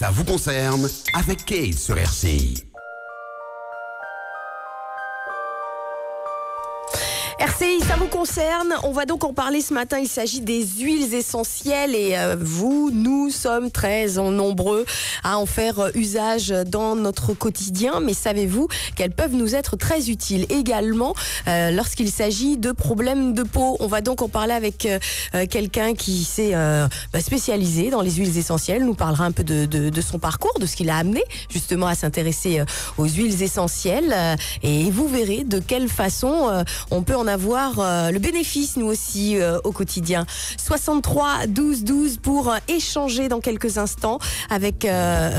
Ça vous concerne avec Kate sur RCI. RCI, ça vous concerne. On va donc en parler ce matin. Il s'agit des huiles essentielles et nous sommes très nombreux à en faire usage dans notre quotidien. Mais savez-vous qu'elles peuvent nous être très utiles également lorsqu'il s'agit de problèmes de peau. On va donc en parler avec quelqu'un qui s'est spécialisé dans les huiles essentielles. Il nous parlera un peu de son parcours, de ce qu'il a amené justement à s'intéresser aux huiles essentielles. Et vous verrez de quelle façon on peut en avoir le bénéfice, nous aussi, au quotidien. 63 12 12 pour échanger dans quelques instants avec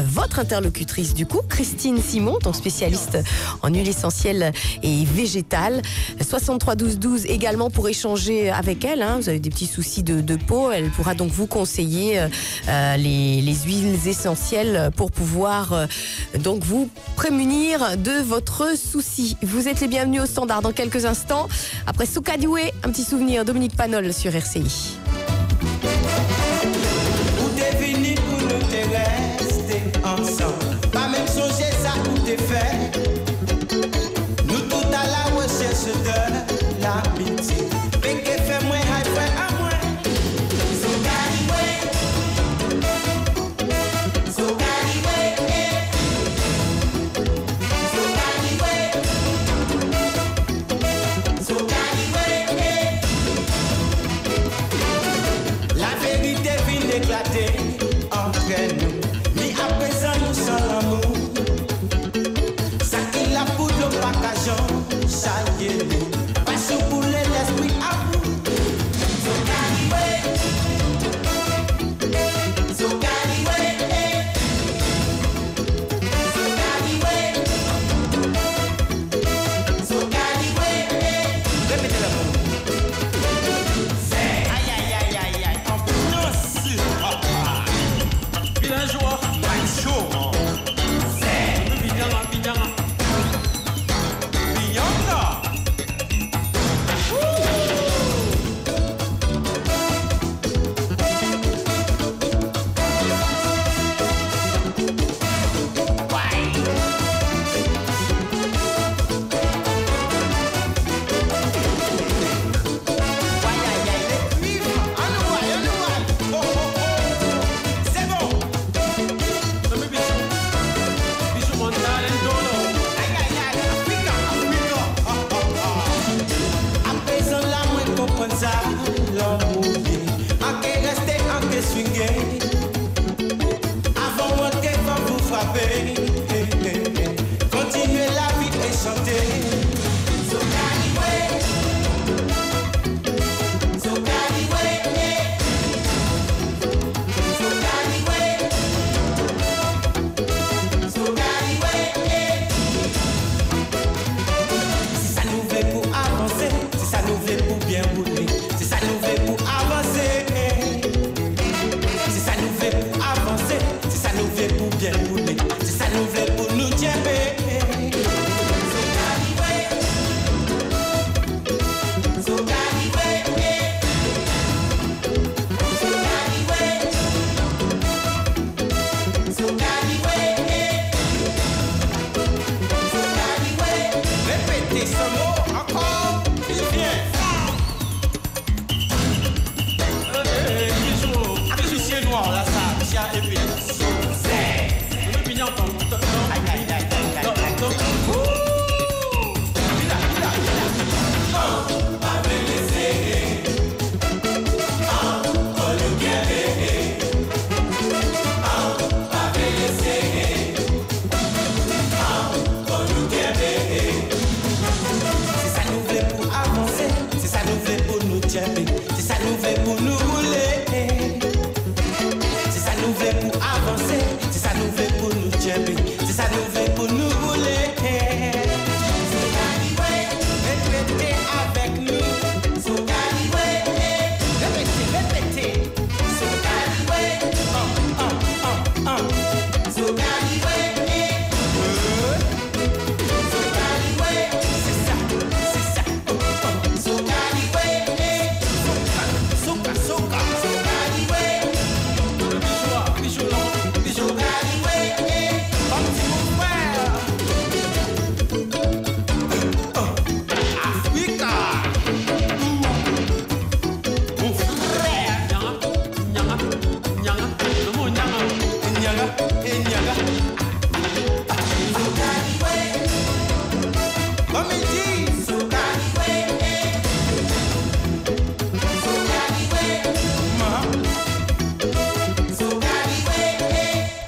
votre interlocutrice du coup, Christine Simon, donc spécialiste en huile essentielle et végétale. 63 12 12 également pour échanger avec elle. Vous avez des petits soucis de peau, elle pourra donc vous conseiller les huiles essentielles pour pouvoir donc vous prémunir de votre souci. Vous êtes les bienvenus au standard dans quelques instants. Après Soca Doué, un petit souvenir, Dominique Panol sur RCI. Où t'es venu pour nous te rester ensemble? Pas même songer ça où t'es fait. Nous tout à la recherche de l'amitié. Mais que fait moi, high frère à moi. Soca Doué. Soca Doué. Soca Doué. Soca La vérité vient d'éclater entre nous. Mais à présent nous sommes l'amour. Ça qui la poudre au pacageon, ça y est nous. Passion pour l'esprit à vous. Soca Doué. Soca Doué. Soca Doué. Soca Doué. Répétez l'amour. Avant mon va vous frapper. Continuez la vie et chantez. Soca Doué. Soca Doué. Soca Doué. Soca Doué. Si ça nous fait pour avancer, si ça nous fait pour bien rouler, si ça nous fait pour avancer. Si ça nous fait pour avancer, si ça nous fait pour bien rouler, si ça nous fait pour nous tirer. Soca Doué. Soca Doué. Soca Doué. Soca Doué. Soca Doué. Répétez ce mot encore, il vient. Noir là ça, chien et puis c'est le pignon ton aïe aïe aïe si ça nous fait pour avancer, si ça nous fait pour nous tirer, si ça nous fait pour nous rouler. Si ça nous fait pour avancer, si ça nous fait pour nous tirer, si ça nous fait pour nous rouler. Soca Doué, répétez avec nous. Soca Doué, répétez, répétez. Soca Doué, Soca Doué, Soca Doué, c'est ça, c'est ça. Soca Doué, Soca, Soca, Soca Doué. Soca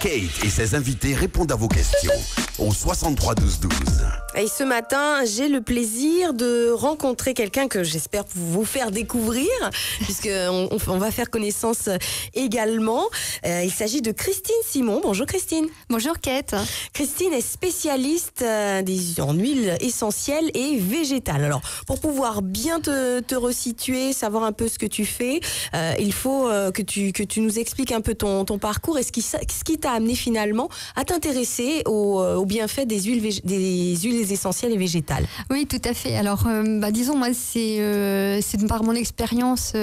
Kate et ses invités répondent à vos questions au 63 12 12. Et ce matin, j'ai le plaisir de rencontrer quelqu'un que j'espère vous faire découvrir, puisqu'on va faire connaissance également. Il s'agit de Christine Simon. Bonjour Christine. Bonjour Kate. Christine est spécialiste en huiles essentielles et végétales. Alors, pour pouvoir bien te resituer, savoir un peu ce que tu fais, il faut que tu nous expliques un peu ton parcours et ce qui t'a amené finalement à t'intéresser aux bienfaits des huiles essentielles et végétales. Oui, tout à fait. Alors, disons, moi, c'est par mon expérience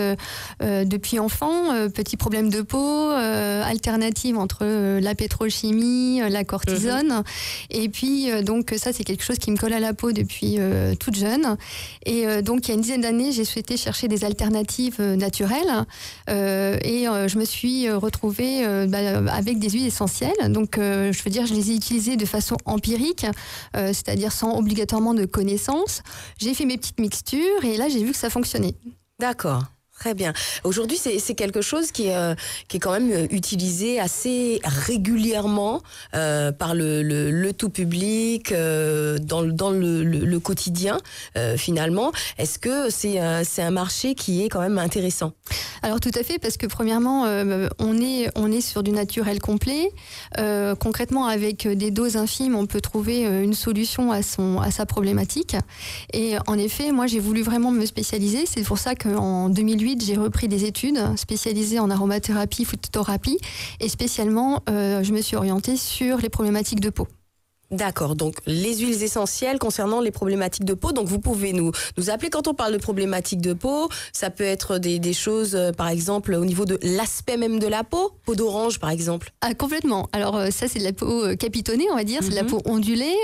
depuis enfant, petit problème de peau, alternative entre la pétrochimie, la cortisone. Et puis, donc, ça, c'est quelque chose qui me colle à la peau depuis toute jeune. Et donc, il y a une dizaine d'années, j'ai souhaité chercher des alternatives naturelles. Et je me suis retrouvée avec des huiles essentielles. Donc, je veux dire, je les ai utilisées de façon empirique, c'est-à-dire sans obligatoirement de connaissances. J'ai fait mes petites mixtures et là, j'ai vu que ça fonctionnait. D'accord. Très bien. Aujourd'hui, c'est quelque chose qui est quand même utilisé assez régulièrement par le tout public, dans le quotidien, finalement. Est-ce que c'est un marché qui est quand même intéressant ? Alors tout à fait, parce que premièrement, on est sur du naturel complet. Concrètement, avec des doses infimes, on peut trouver une solution à sa problématique. Et en effet, moi, j'ai voulu vraiment me spécialiser. C'est pour ça qu'en 2008, j'ai repris des études spécialisées en aromathérapie, phytothérapie, et spécialement, je me suis orientée sur les problématiques de peau. D'accord, donc les huiles essentielles concernant les problématiques de peau. Donc vous pouvez nous appeler quand on parle de problématiques de peau. Ça peut être des choses, par exemple, au niveau de l'aspect même de la peau d'orange, par exemple. Ah, complètement. Alors ça, c'est de la peau capitonnée, on va dire. C'est de la peau ondulée.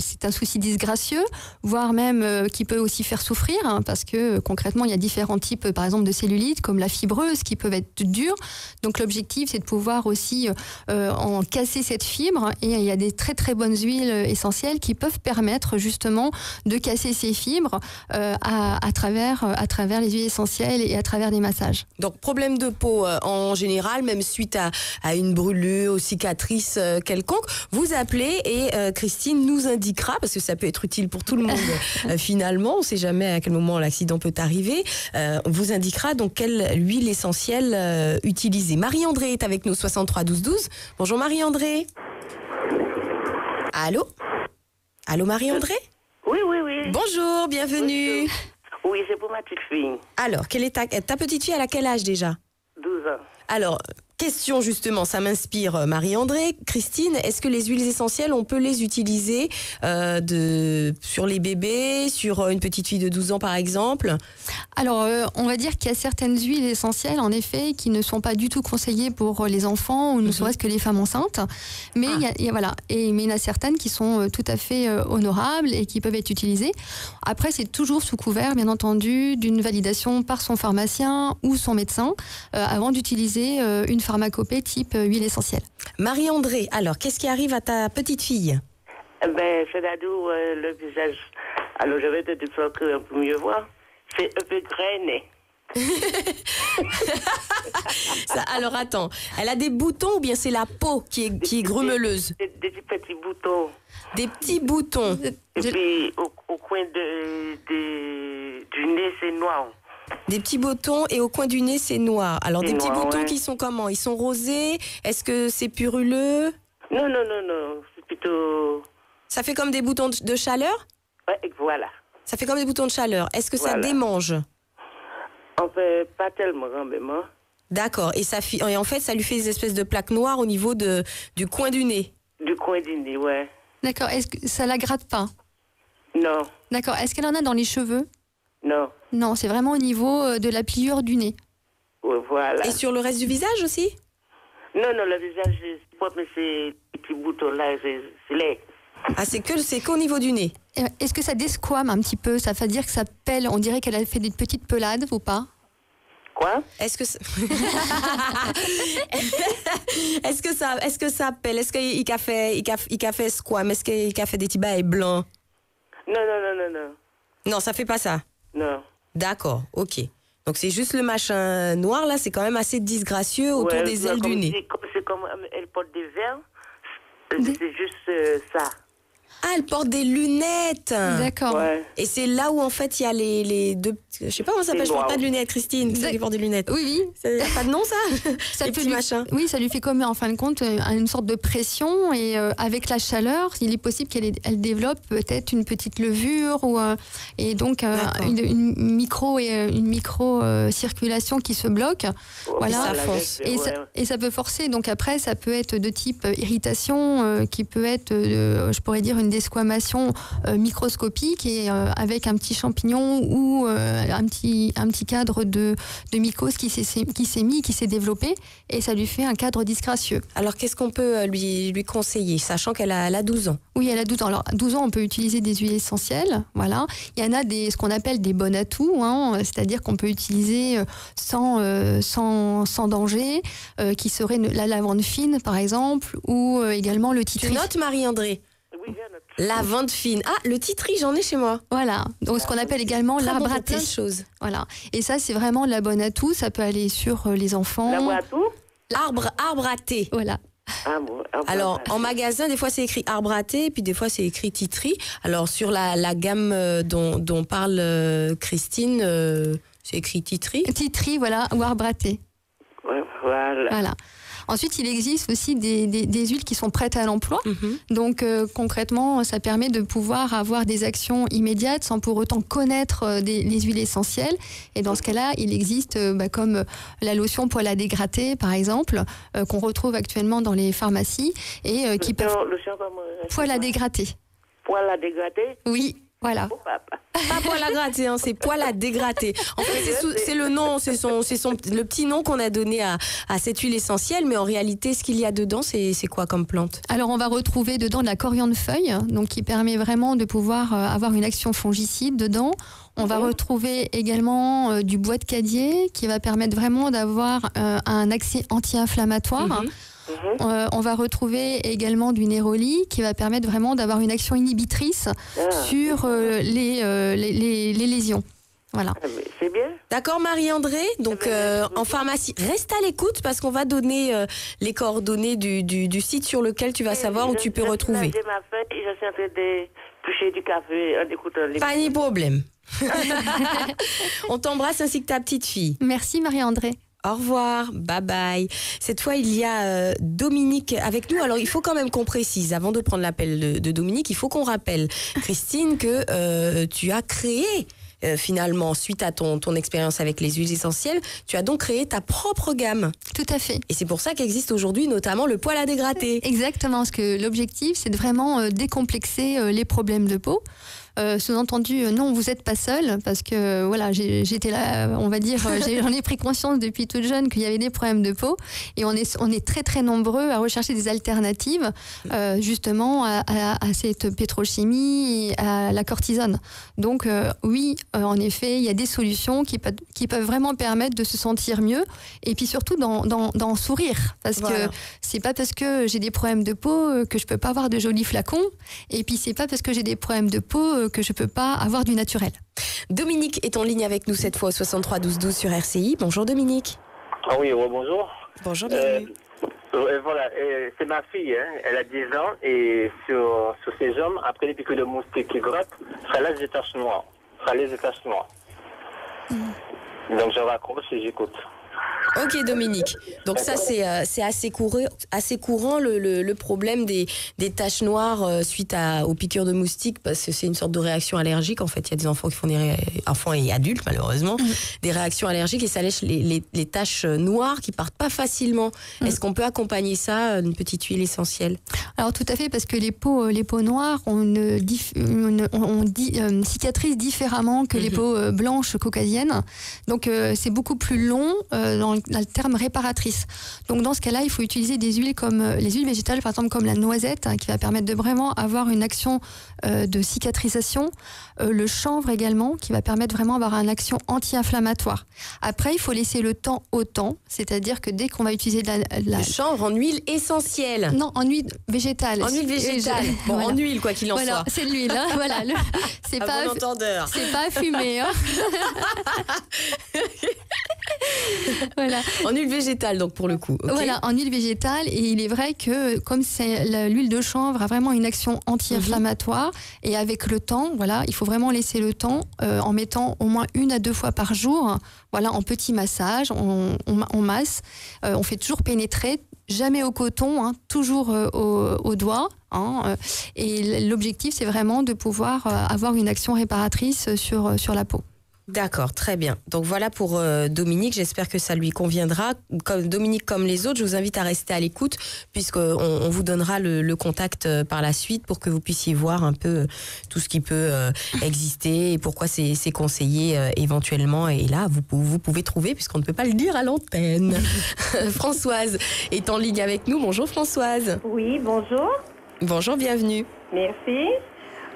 C'est un souci disgracieux, voire même qui peut aussi faire souffrir, hein, parce que concrètement, il y a différents types, par exemple, de cellulite, comme la fibreuse, qui peuvent être dures. Donc l'objectif, c'est de pouvoir aussi en casser cette fibre. Et il y a des très très bonnes huiles essentielles qui peuvent permettre justement de casser ces fibres à travers les huiles essentielles et à travers des massages. Donc problème de peau en général, même suite à une brûlure ou cicatrice quelconque, vous appelez et Christine nous indiquera, parce que ça peut être utile pour tout le monde finalement, on ne sait jamais à quel moment l'accident peut arriver, vous indiquera donc quelle huile essentielle utiliser. Marie-André est avec nous, 63 12 12. Bonjour Marie-André. Allô ? Allô Marie-André ? Oui. Bonjour, bienvenue. Bonjour. Oui, c'est pour ma petite fille. Alors, quelle est ta petite fille, elle a quel âge déjà ? 12 ans. Alors, question justement, ça m'inspire Marie-André. Christine, est-ce que les huiles essentielles, on peut les utiliser sur les bébés, sur une petite fille de 12 ans par exemple ? Alors, on va dire qu'il y a certaines huiles essentielles, en effet, qui ne sont pas du tout conseillées pour les enfants ou ne serait-ce que les femmes enceintes. Mais il y en a certaines qui sont tout à fait honorables et qui peuvent être utilisées. Après, c'est toujours sous couvert, bien entendu, d'une validation par son pharmacien ou son médecin avant d'utiliser une pharmacopée type huile essentielle. Marie-André, alors, qu'est-ce qui arrive à ta petite fille ? C'est-à-dire le visage. Alors, je vais te dire ça pour mieux voir. C'est un peu grainé. Alors, attends, elle a des boutons ou bien c'est la peau qui est grumeleuse ? Des petits boutons. Des petits boutons. Et puis, au coin du nez, c'est noir. Des petits boutons et au coin du nez, c'est noir. Alors, des petits boutons, ouais. qui sont comment ? Ils sont rosés ? Est-ce que c'est puruleux ? Non. C'est plutôt... Ça fait comme des boutons de chaleur ? Ouais, voilà. Ça fait comme des boutons de chaleur. Est-ce que ça Voilà. démange ? En fait, pas tellement, quand même. Hein. D'accord. Et en fait, ça lui fait des espèces de plaques noires au niveau du coin du nez. Du coin du nez, ouais. D'accord. Est-ce que ça la gratte pas ? Non. D'accord. Est-ce qu'elle en a dans les cheveux ? Non. Non, c'est vraiment au niveau de la pliure du nez. Ouais, voilà. Et sur le reste du visage aussi ? Non, le visage, c'est propre, mais ces petits boutons-là, c'est laid. Ah, c'est qu'au niveau du nez. Est-ce que ça desquame un petit peu ? Ça veut dire que ça pèle. On dirait qu'elle a fait des petites pelades ou pas ? Quoi ? Est-ce que est-ce que ça pèle ? Est-ce qu'il a fait squam ? Est-ce qu'il a fait des petits bails blancs ? Non. Non, ça fait pas ça. Non. D'accord, ok. Donc c'est juste le machin noir là, c'est quand même assez disgracieux autour des ailes du nez. C'est comme elle porte des verres. C'est juste ça. Ah, elle porte des lunettes. D'accord. Ouais. Et c'est là où en fait il y a les deux. Je sais pas comment ça s'appelle. Je porte pas de lunettes, Christine. C'est qui porte des lunettes. Oui. Ça y a pas de nom ça. Ça Les peut petits lui- machins. Oui, ça lui fait comme en fin de compte une sorte de pression et avec la chaleur, il est possible elle développe peut-être une petite levure et donc D'accord. une micro circulation qui se bloque. Voilà. ça fonce. Et ça peut forcer. Donc après, ça peut être de type irritation, qui peut être, je pourrais dire, une desquamation microscopique et avec un petit champignon ou un petit cadre de mycose qui s'est développé et ça lui fait un cadre disgracieux. Alors qu'est-ce qu'on peut lui conseiller, sachant qu'elle a 12 ans? Oui, elle a 12 ans. Alors, à 12 ans, on peut utiliser des huiles essentielles. Voilà. Il y en a ce qu'on appelle des bonnes atouts, c'est-à-dire qu'on peut utiliser sans danger, qui serait la lavande fine, par exemple, ou également le Tu titri. notes, Marie-André? Oui, bien noté. Lavande fine. Ah, le titri, j'en ai chez moi. Voilà. Donc, ce qu'on appelle également Très bon l'arbre pour à thé. plein de choses. Voilà. Et ça, c'est vraiment la bonne atout. Ça peut aller sur les enfants. La boîte tout. Arbre à thé. Voilà. Ah bon. Alors, en magasin, des fois, c'est écrit arbre à thé, puis des fois, c'est écrit titri. Alors, sur la gamme dont parle Christine, c'est écrit titri. Titri, voilà, ou arbre à thé. Ouais, voilà. Voilà. Ensuite, il existe aussi des huiles qui sont prêtes à l'emploi. Donc, concrètement, ça permet de pouvoir avoir des actions immédiates sans pour autant connaître les huiles essentielles. Et dans ce cas-là, il existe comme la lotion poêle à dégratter, par exemple, qu'on retrouve actuellement dans les pharmacies et qui peuvent... Poêle à dégratter. Poêle à dégratter. Oui, voilà. Oh, papa. Pas poêle à gratter, c'est poêle à dégratter. En fait, c'est le nom, c'est le petit nom qu'on a donné à cette huile essentielle, mais en réalité, ce qu'il y a dedans, c'est quoi comme plante? Alors, on va retrouver dedans de la coriandre feuille, donc qui permet vraiment de pouvoir avoir une action fongicide dedans. On va retrouver également du bois de cadier qui va permettre vraiment d'avoir un accès anti-inflammatoire. On va retrouver également du néroli qui va permettre vraiment d'avoir une action inhibitrice sur les lésions. Voilà. C'est bien. D'accord, Marie-André. Donc, en pharmacie, reste à l'écoute parce qu'on va donner les coordonnées du site sur lequel tu vas savoir où tu peux retrouver. J'ai ma feuille et je suis en train d'éplucher du café en écoutant les... Pas de problème. On t'embrasse ainsi que ta petite fille. Merci Marie-André. Au revoir, bye bye. Cette fois, il y a Dominique avec nous. Alors, il faut quand même qu'on précise, avant de prendre l'appel de Dominique, il faut qu'on rappelle, Christine, que tu as créé, finalement, suite à ton expérience avec les huiles essentielles, tu as donc créé ta propre gamme. Tout à fait. Et c'est pour ça qu'existe aujourd'hui notamment le poêle à dégratter. Exactement, parce que l'objectif, c'est de vraiment décomplexer les problèmes de peau. Sous-entendu, non, vous n'êtes pas seul, parce que voilà, j'étais là, on va dire, j'en ai pris conscience depuis toute jeune qu'il y avait des problèmes de peau, et on est très très nombreux à rechercher des alternatives, justement à cette pétrochimie, et à la cortisone. Donc oui, en effet, il y a des solutions qui peuvent vraiment permettre de se sentir mieux, et puis surtout d'en sourire, parce que c'est pas parce que j'ai des problèmes de peau que je peux pas avoir de jolis flacons, et puis c'est pas parce que j'ai des problèmes de peau que je peux pas avoir du naturel. Dominique est en ligne avec nous cette fois au 63 12 12 sur RCI. Bonjour Dominique. Ah oui, bonjour. Bonjour, bienvenue. Voilà, c'est ma fille, elle a 10 ans et sur ses jambes, après les piqûres de moustiques qui grattent, ça laisse des taches noires. Donc je raccroche et j'écoute. Ok Dominique, donc ça c'est assez courant le problème des taches noires suite aux piqûres de moustiques, parce que c'est une sorte de réaction allergique. En fait, il y a des enfants qui font enfants et adultes malheureusement, des réactions allergiques et ça laisse les taches noires qui partent pas facilement. Est-ce qu'on peut accompagner ça d'une petite huile essentielle? Alors tout à fait, parce que les peaux noires on cicatrisent différemment que les peaux blanches caucasiennes. Donc c'est beaucoup plus long dans le le terme réparatrice. Donc dans ce cas-là, il faut utiliser des huiles comme les huiles végétales, par exemple comme la noisette, qui va permettre de vraiment avoir une action de cicatrisation. Le chanvre également, qui va permettre vraiment d'avoir une action anti-inflammatoire. Après, il faut laisser le temps au temps, c'est-à-dire que dès qu'on va utiliser le chanvre en huile essentielle. Non, en huile végétale. En huile végétale. Bon, voilà. En huile, quoi qu'il en soit. C'est de l'huile. Hein, voilà. C'est pas bon entendeur. C'est pas à fumer. Hein. Voilà. En huile végétale, donc pour le coup. Okay. Voilà, en huile végétale. Et il est vrai que comme l'huile de chanvre a vraiment une action anti-inflammatoire, et avec le temps, voilà, il faut vraiment laisser le temps en mettant au moins 1 à 2 fois par jour, voilà, en petit massage, on masse, on fait toujours pénétrer, jamais au coton, hein, toujours au doigt. Hein, et l'objectif, c'est vraiment de pouvoir avoir une action réparatrice sur la peau. D'accord, très bien. Donc voilà pour Dominique, j'espère que ça lui conviendra. Comme Dominique, comme les autres, je vous invite à rester à l'écoute puisqu'on vous donnera le contact par la suite pour que vous puissiez voir un peu tout ce qui peut exister et pourquoi c'est conseillé éventuellement. Et là, vous pouvez trouver, puisqu'on ne peut pas le dire à l'antenne. Françoise est en ligne avec nous. Bonjour Françoise. Oui, bonjour. Bonjour, bienvenue. Merci.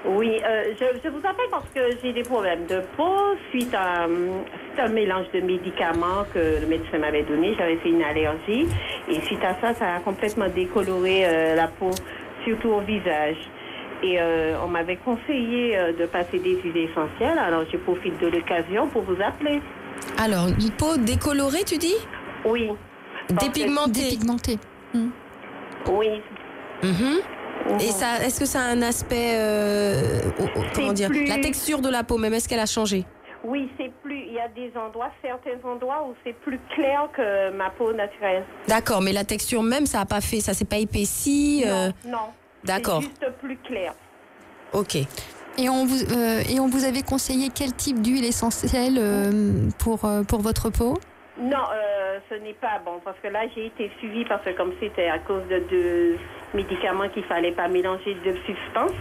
Oui, je vous appelle parce que j'ai des problèmes de peau suite à un mélange de médicaments que le médecin m'avait donné. J'avais fait une allergie et suite à ça, ça a complètement décoloré la peau, surtout au visage. Et on m'avait conseillé de passer des huiles essentielles, alors je profite de l'occasion pour vous appeler. Alors, une peau décolorée, tu dis? Oui. Dépigmentée. Oui. Et ça, est-ce que ça a un aspect, comment dire, la texture de la peau même, est-ce qu'elle a changé? Oui, c'est plus. Il y a certains endroits où c'est plus clair que ma peau naturelle. D'accord, mais la texture même, ça s'est pas épaissi. Non. D'accord. C'est juste plus clair. Ok. Et on vous avait conseillé quel type d'huile essentielle pour votre peau? Non, ce n'est pas bon, parce que là, j'ai été suivie parce que comme c'était à cause de 2 médicaments qu'il ne fallait pas mélanger de substances,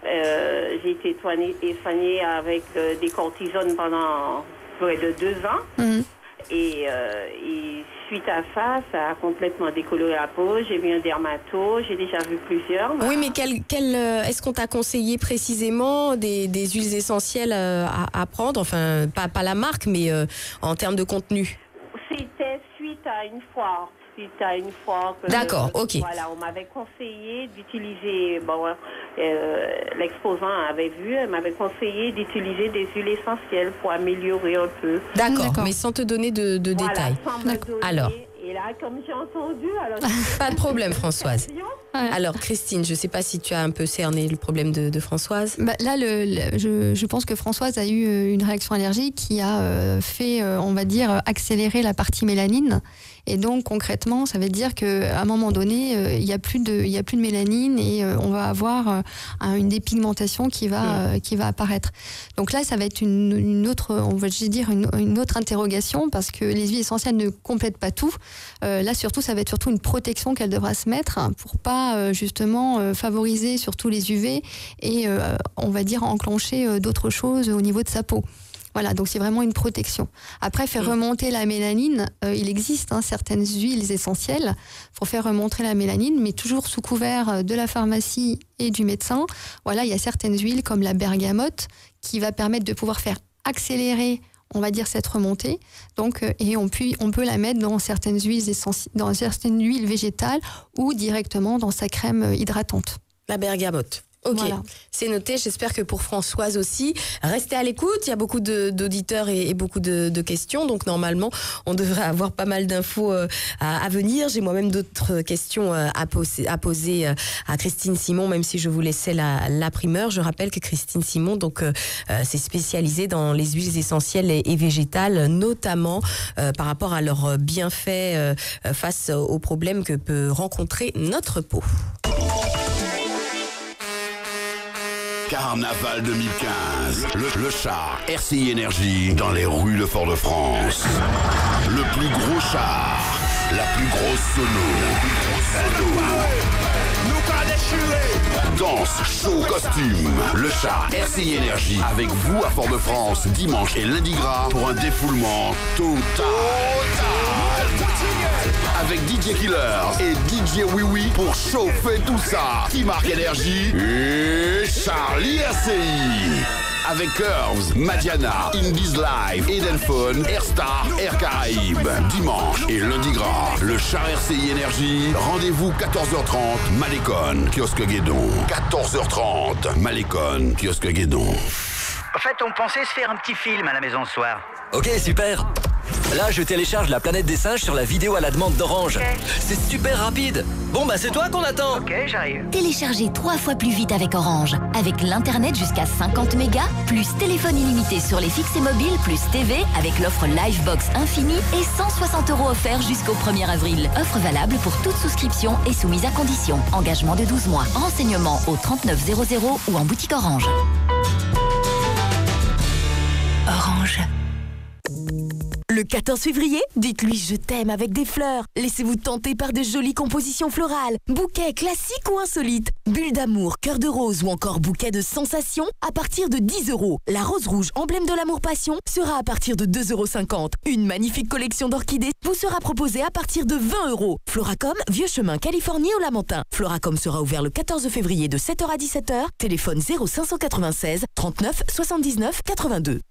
j'ai été soignée avec des cortisones pendant près de 2 ans. Et suite à ça, ça a complètement décoloré la peau. J'ai vu un dermato, j'ai déjà vu plusieurs. Oui, mais est-ce qu'on t'a conseillé précisément des huiles essentielles à prendre? Enfin, pas la marque, mais en termes de contenu. C'était suite à une foire. D'accord, ok. Voilà, on m'avait conseillé d'utiliser, l'exposant elle m'avait conseillé d'utiliser des huiles essentielles pour améliorer un peu. D'accord, mais sans te donner de détails. Sans me donner, alors. Et là, comme j'ai entendu... Alors, pas de problème, Françoise. Alors, Christine, je ne sais pas si tu as un peu cerné le problème de Françoise. Là, je pense que Françoise a eu une réaction allergique qui a fait, on va dire, accélérer la partie mélanine. Et donc, concrètement, ça veut dire qu'à un moment donné, il n'y a plus de mélanine et on va avoir une dépigmentation qui va apparaître. Donc là, ça va être une autre, on va dire, une autre interrogation parce que les huiles essentielles ne complètent pas tout. Là, surtout, ça va être surtout une protection qu'elle devra se mettre pour pas justement favoriser surtout les UV et on va dire enclencher d'autres choses au niveau de sa peau. Voilà, donc c'est vraiment une protection. Après, faire remonter la mélanine, il existe certaines huiles essentielles pour faire remonter la mélanine, mais toujours sous couvert de la pharmacie et du médecin. Voilà, il y a certaines huiles comme la bergamote qui va permettre de pouvoir faire accélérer, on va dire, cette remontée. Donc, et on peut la mettre dans certaines huiles végétales ou directement dans sa crème hydratante. La bergamote. Ok, voilà. C'est noté. J'espère que pour Françoise aussi. Restez à l'écoute. Il y a beaucoup d'auditeurs et beaucoup de questions. Donc normalement, on devrait avoir pas mal d'infos à venir. J'ai moi-même d'autres questions à poser à Christine Simon, même si je vous laissais la primeur. Je rappelle que Christine Simon s'est spécialisée dans les huiles essentielles et végétales, notamment par rapport à leurs bienfaits face aux problèmes que peut rencontrer notre peau. Carnaval 2015. Le char RCI Énergie dans les rues de Fort-de-France. Le plus gros char, la plus grosse sono. Danse, show, costume. Le char RCI Énergie avec vous à Fort-de-France dimanche et lundi gras pour un défoulement total. avec DJ Killer et DJ Oui Oui pour chauffer tout ça. Qui marque énergie et Charlie RCI. Avec Curves, Madiana, Indies Live, Edenphone, Airstar, Air Caraïbes. Dimanche et lundi gras, le char RCI Énergie. Rendez-vous 14h30, Malécon, kiosque Guédon. 14h30, Malécon, kiosque Guédon. En fait, on pensait se faire un petit film à la maison ce soir. Ok, super. Là, je télécharge La Planète des Singes sur la vidéo à la demande d'Orange. Okay. C'est super rapide. Bon, bah c'est toi qu'on attend. Ok, j'arrive. Téléchargez 3 fois plus vite avec Orange. Avec l'Internet jusqu'à 50 mégas, plus téléphone illimité sur les fixes et mobiles, plus TV, avec l'offre Livebox Infini et 160 € offerts jusqu'au 1er avril. Offre valable pour toute souscription et soumise à condition. Engagement de 12 mois. Renseignements au 3900 ou en boutique Orange. Orange. Le 14 février, dites-lui je t'aime avec des fleurs. Laissez-vous tenter par de jolies compositions florales. Bouquets classiques ou insolites. Bulles d'amour, cœur de rose ou encore bouquet de sensations à partir de 10 €. La rose rouge, emblème de l'amour-passion, sera à partir de 2,50 €. Une magnifique collection d'orchidées vous sera proposée à partir de 20 €. Floracom, Vieux Chemin, Californie au Lamentin. Floracom sera ouvert le 14 février de 7h à 17h. Téléphone 0596 39 79 82.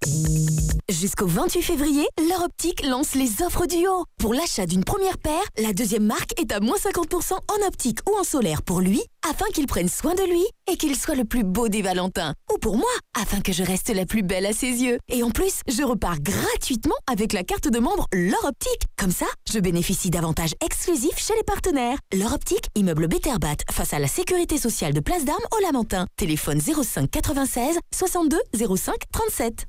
Jusqu'au 28 février, L'Heure Optique lance les offres du haut. Pour l'achat d'une première paire, la deuxième marque est à moins 50% en optique ou en solaire pour lui, afin qu'il prenne soin de lui et qu'il soit le plus beau des Valentins. Ou pour moi, afin que je reste la plus belle à ses yeux. Et en plus, je repars gratuitement avec la carte de membre L'Heure Optique. Comme ça, je bénéficie d'avantages exclusifs chez les partenaires. L'Heure Optique, immeuble Betterbat, face à la sécurité sociale de Place d'Armes au Lamentin. Téléphone 05 96 62 05 37.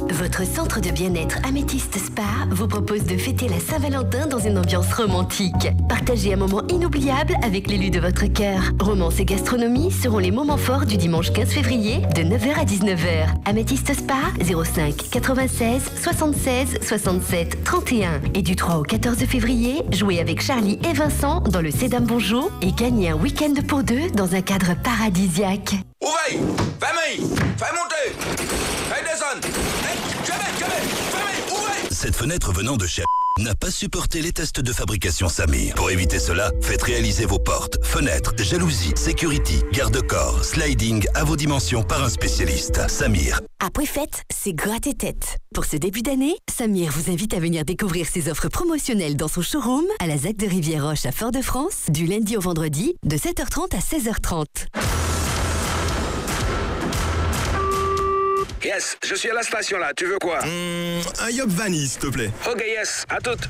Votre centre de bien-être Améthyste Spa vous propose de fêter la Saint-Valentin dans une ambiance romantique. Partagez un moment inoubliable avec l'élu de votre cœur. Romance et gastronomie seront les moments forts du dimanche 15 février de 9h à 19h. Améthyste Spa 05 96 76 67 31. Et du 3 au 14 février, jouez avec Charlie et Vincent dans le Cédam Bonjour et gagnez un week-end pour deux dans un cadre paradisiaque. Ouvez! Famille! Fais monter! Fais descendre! Cette fenêtre venant de chez n'a pas supporté les tests de fabrication Samir. Pour éviter cela, faites réaliser vos portes, fenêtres, jalousies, security, garde-corps, sliding à vos dimensions par un spécialiste. Samir. Après fête, c'est gratter tête. Pour ce début d'année, Samir vous invite à venir découvrir ses offres promotionnelles dans son showroom à la ZAC de Rivière-Roche à Fort-de-France, du lundi au vendredi, de 7h30 à 16h30. Yes, je suis à la station là, tu veux quoi? Un yop vanille, s'il te plaît. Ok, yes, à toute.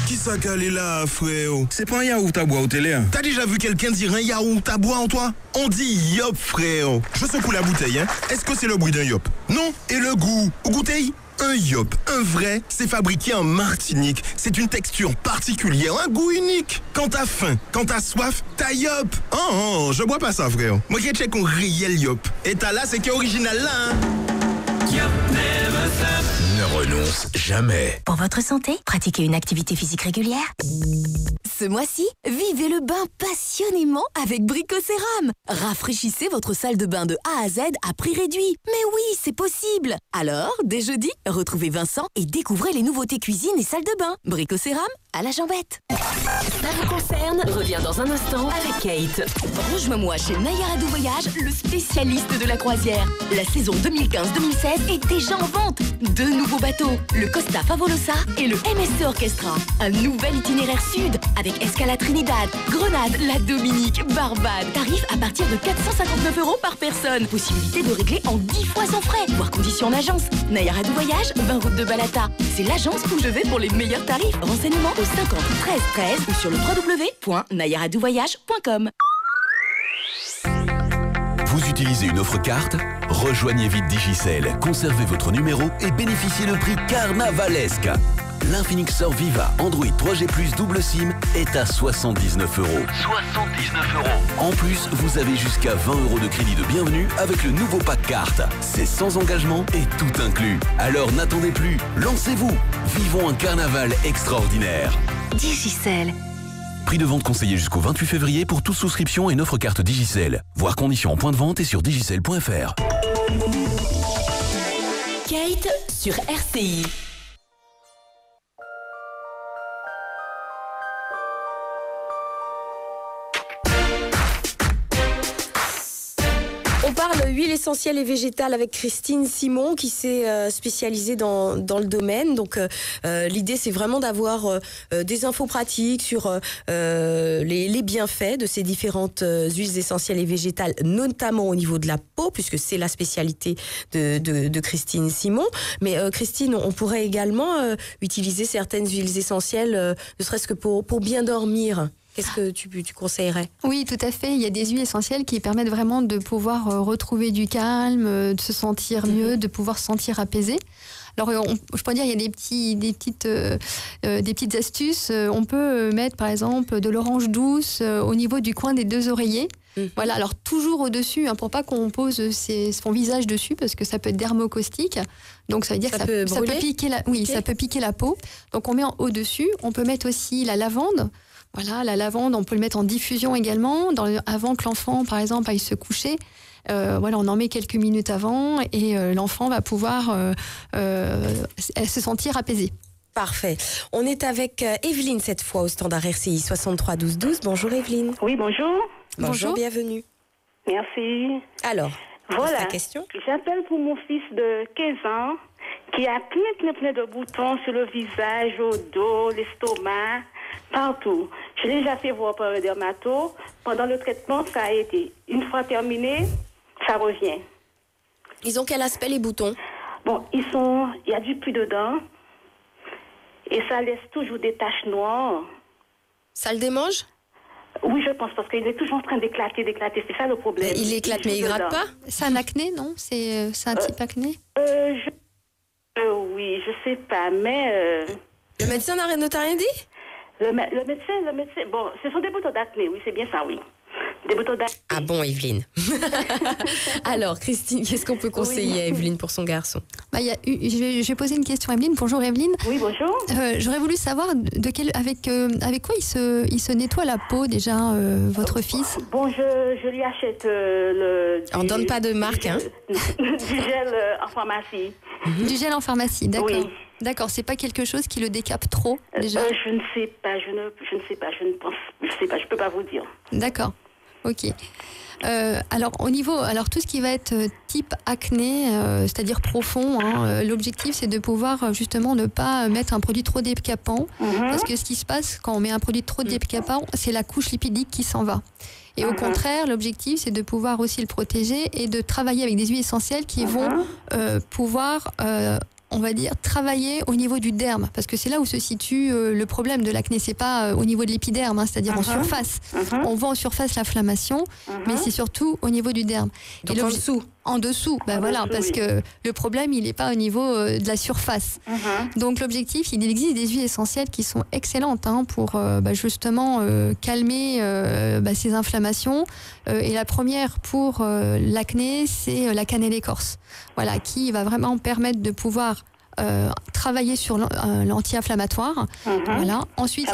Qui ça calé là, frérot? C'est pas un yaourt à boire au télé, hein? T'as déjà vu quelqu'un dire un yaourt à boire en toi? On dit yop, frérot. Je secoue la bouteille, hein? Est-ce que c'est le bruit d'un yop? Non. Et le goût? Goûtez? Un yop, un vrai, c'est fabriqué en Martinique. C'est une texture particulière, un goût unique. Quand t'as faim, quand t'as soif, t'as yop. Oh, je bois pas ça, frère. Moi qui check un réel yop. Et t'as là, c'est qui est original là, hein? Yop never stop. Ne renonce jamais. Pour votre santé, pratiquez une activité physique régulière. Ce mois-ci, vivez le bain passionnément avec Brico-Céram. Rafraîchissez votre salle de bain de A à Z à prix réduit. Mais oui, c'est possible. Alors, dès jeudi, retrouvez Vincent et découvrez les nouveautés cuisine et salle de bain. Brico-Céram à la jambette. Ça vous concerne revient dans un instant avec Kate. Rejoins-moi chez Nayara Voyage, le spécialiste de la croisière. La saison 2015-2016 est déjà en vente. 2 nouveaux bateaux, le Costa Favolosa et le MSC Orchestra. Un nouvel itinéraire sud avec Escala Trinidad, Grenade, la Dominique, Barbade. Tarif à partir de 459 € par personne. Possibilité de régler en 10 fois sans frais. Voir conditions en agence. Nayara Voyage, 20 route de Balata. C'est l'agence où je vais pour les meilleurs tarifs. Renseignements au 50 13 13 ou sur le www.nayaraduvoyage.com. Vous utilisez une offre carte? Rejoignez vite Digicel, conservez votre numéro et bénéficiez de prix carnavalesque. L'Infinix Or Viva Android 3G+ double SIM est à 79 €. 79 €. En plus, vous avez jusqu'à 20 € de crédit de bienvenue avec le nouveau pack carte. C'est sans engagement et tout inclus. Alors n'attendez plus, lancez-vous. Vivons un carnaval extraordinaire. Digicel. Prix de vente conseillé jusqu'au 28 février pour toute souscription et une offre carte Digicel. Voir conditions en point de vente et sur digicel.fr. Kate sur RCI. parle huile essentielle et végétale avec Christine Simon qui s'est spécialisée dans le domaine. Donc l'idée c'est vraiment d'avoir des infos pratiques sur les bienfaits de ces différentes huiles essentielles et végétales, notamment au niveau de la peau, puisque c'est la spécialité de Christine Simon. Mais Christine, on pourrait également utiliser certaines huiles essentielles, ne serait-ce que pour bien dormir. Qu'est-ce que tu conseillerais? Oui, tout à fait. Il y a des huiles essentielles qui permettent vraiment de pouvoir retrouver du calme, de se sentir mieux, de pouvoir se sentir apaisé. Alors, je pourrais dire, il y a des petites astuces. On peut mettre, par exemple, de l'orange douce au niveau du coin des 2 oreillers. Voilà, alors toujours au-dessus, pour pas qu'on pose son visage dessus, parce que ça peut être dermocaustique. Donc ça veut dire que ça peut piquer ça peut piquer la peau. Donc on met en au-dessus. On peut mettre aussi la lavande. Voilà, la lavande, on peut le mettre en diffusion également, avant que l'enfant, par exemple, aille se coucher. Voilà, on en met quelques minutes avant et l'enfant va pouvoir se sentir apaisé. Parfait. On est avec Evelyne cette fois au standard RCI 63 12 12. Bonjour Evelyne. Oui, bonjour. Bonjour, bienvenue. Merci. Alors, voilà. ta question? J'appelle pour mon fils de 15 ans qui a plein de boutons sur le visage, au dos, l'estomac, partout. Je l'ai déjà fait voir par un dermato. Pendant le traitement, ça a été. Une fois terminé, ça revient. Ils ont quel aspect les boutons? Bon, il y a du pus dedans et ça laisse toujours des taches noires. Ça le démange? Oui, je pense, parce qu'il est toujours en train d'éclater. C'est ça le problème. Mais il éclate, mais il gratte pas? C'est un acné, non? C'est un type acné? Oui, je sais pas, mais... Le médecin ne t'a rien dit? Le médecin, bon, ce sont des boutons d'acné, oui, c'est bien ça, oui. Des boutons d'acné. Ah bon, Evelyne. Alors, Christine, qu'est-ce qu'on peut conseiller à Evelyne pour son garçon? Je vais poser une question à Evelyne. Bonjour Evelyne. Oui, bonjour. J'aurais voulu savoir avec quoi il se nettoie la peau déjà, votre fils? Bon, je lui achète on ne donne pas de marque, hein? Du gel en pharmacie. Du gel en pharmacie, d'accord. Oui. D'accord, c'est pas quelque chose qui le décape trop déjà? Je ne sais pas, je peux pas vous dire. D'accord, ok. Alors tout ce qui va être type acné, c'est-à-dire profond, l'objectif c'est de pouvoir justement ne pas mettre un produit trop décapant, parce que ce qui se passe quand on met un produit trop décapant, c'est la couche lipidique qui s'en va. Et au contraire, l'objectif c'est de pouvoir aussi le protéger et de travailler avec des huiles essentielles qui vont pouvoir on va dire, travailler au niveau du derme, parce que c'est là où se situe le problème de l'acné. C'est pas au niveau de l'épiderme, c'est-à-dire en surface. On voit en surface l'inflammation, mais c'est surtout au niveau du derme. Donc en dessous. En dessous, parce que le problème, il n'est pas au niveau de la surface. Donc l'objectif, il existe des huiles essentielles qui sont excellentes pour justement calmer ces inflammations. Et la première pour l'acné, c'est la cannelle écorce. Voilà, qui va vraiment permettre de pouvoir travailler sur l'anti-inflammatoire. Voilà. Ensuite,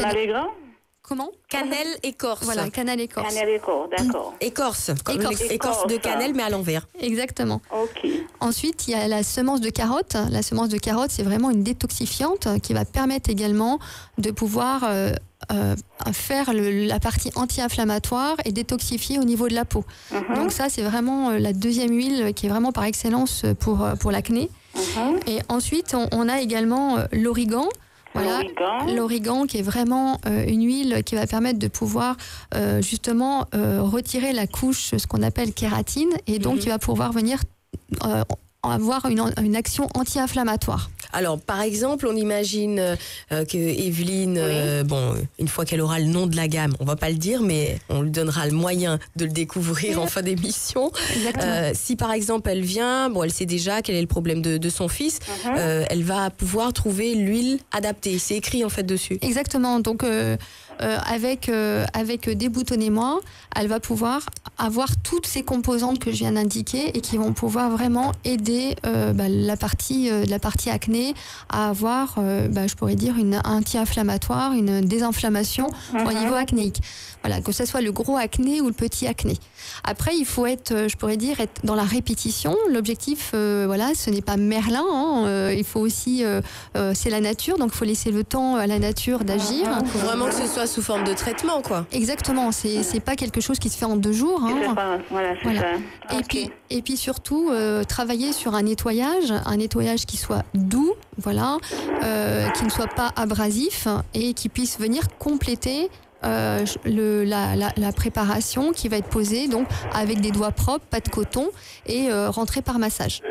Comment? Cannelle écorce. Voilà, cannelle écorce. Cannelle écorce, d'accord. Écorce de cannelle, mais à l'envers. Exactement. Ok. Ensuite, il y a la semence de carotte. La semence de carotte, c'est vraiment une détoxifiante qui va permettre également de pouvoir faire la partie anti-inflammatoire et détoxifier au niveau de la peau. Donc ça, c'est vraiment la deuxième huile qui est vraiment par excellence pour l'acné. Et ensuite, on a également l'origan. Voilà, l'origan qui est vraiment une huile qui va permettre de pouvoir justement retirer la couche, ce qu'on appelle kératine, et donc qui va pouvoir venir avoir une action anti-inflammatoire. Alors, par exemple, on imagine que Evelyne, une fois qu'elle aura le nom de la gamme, on va pas le dire, mais on lui donnera le moyen de le découvrir en fin d'émission. Si par exemple elle vient, elle sait déjà quel est le problème de son fils, elle va pouvoir trouver l'huile adaptée. C'est écrit en fait dessus. Exactement. Donc avec Déboutonner-moi, elle va pouvoir avoir toutes ces composantes que je viens d'indiquer et qui vont pouvoir vraiment aider la partie acné à avoir, je pourrais dire, une anti-inflammatoire, une désinflammation au niveau acnéique. Voilà, que ce soit le gros acné ou le petit acné. Après, il faut être dans la répétition. L'objectif, ce n'est pas Merlin. Il faut aussi, c'est la nature, donc il faut laisser le temps à la nature d'agir. Il faut vraiment que ce soit sous forme de traitement, quoi. Exactement, c'est pas quelque chose qui se fait en 2 jours. Hein. Voilà, c'est ça. Et puis surtout, travailler sur un nettoyage qui soit doux, voilà, qui ne soit pas abrasif et qui puisse venir compléter la préparation qui va être posée donc avec des doigts propres, pas de coton et rentrer par massage.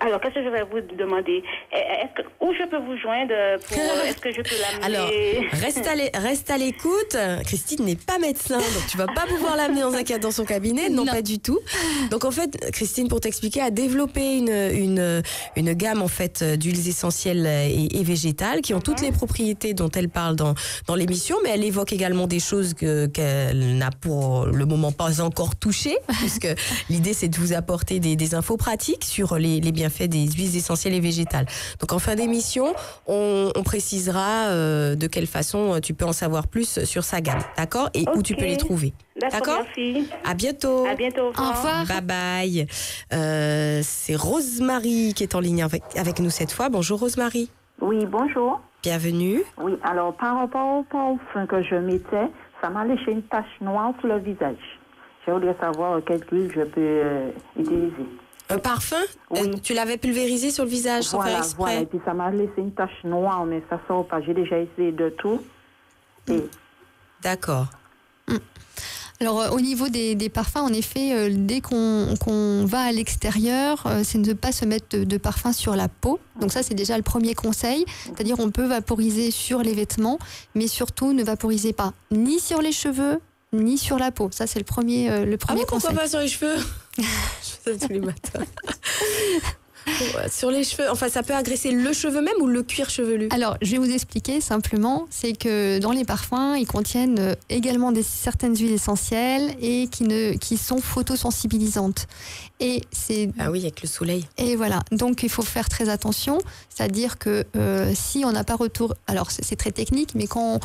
Alors, qu'est-ce que je vais vous demander? Où je peux vous joindre est-ce que je peux l'amener? Alors, reste à l'écoute. Christine n'est pas médecin, donc tu vas pas pouvoir l'amener dans son cabinet. Non, pas du tout. Donc, en fait, Christine, pour t'expliquer, a développé une gamme, en fait, d'huiles essentielles et végétales qui ont toutes les propriétés dont elle parle dans l'émission, mais elle évoque également des choses qu'elle n'a pour le moment pas encore touchées, puisque l'idée, c'est de vous apporter des infos pratiques sur les bienfaits des huiles essentielles et végétales. Donc en fin d'émission, on précisera de quelle façon tu peux en savoir plus sur sa gamme, d'accord? Et où tu peux les trouver. D'accord? Merci. À bientôt. À bientôt. Au revoir. Bye bye. C'est Rosemary qui est en ligne avec nous cette fois. Bonjour Rosemary. Oui, bonjour. Bienvenue. Oui, alors par rapport au parfum que je mettais, ça m'a laissé une tache noire sur le visage. Je voudrais savoir quelle huile je peux utiliser. Un parfum? Oui. Tu l'avais pulvérisé sur le visage sans faire exprès? Voilà, et puis ça m'a laissé une tache noire, mais ça sort pas. J'ai déjà essayé de tout. D'accord. Alors au niveau des parfums, en effet, dès qu'on va à l'extérieur, c'est de ne pas se mettre de parfum sur la peau. Donc ça, c'est déjà le premier conseil. C'est-à-dire on peut vaporiser sur les vêtements, mais surtout ne vaporisez pas ni sur les cheveux, ni sur la peau. Ça, c'est le premier conseil. Pourquoi pas sur les cheveux? Je fais ça tous les matins. Sur les cheveux, enfin ça peut agresser le cheveu même ou le cuir chevelu? Alors je vais vous expliquer simplement, c'est que dans les parfums, ils contiennent également certaines huiles essentielles et qui sont photosensibilisantes. Et ah oui, avec le soleil. Et voilà, donc il faut faire très attention, c'est-à-dire que si on n'a pas retour, alors c'est très technique, mais quand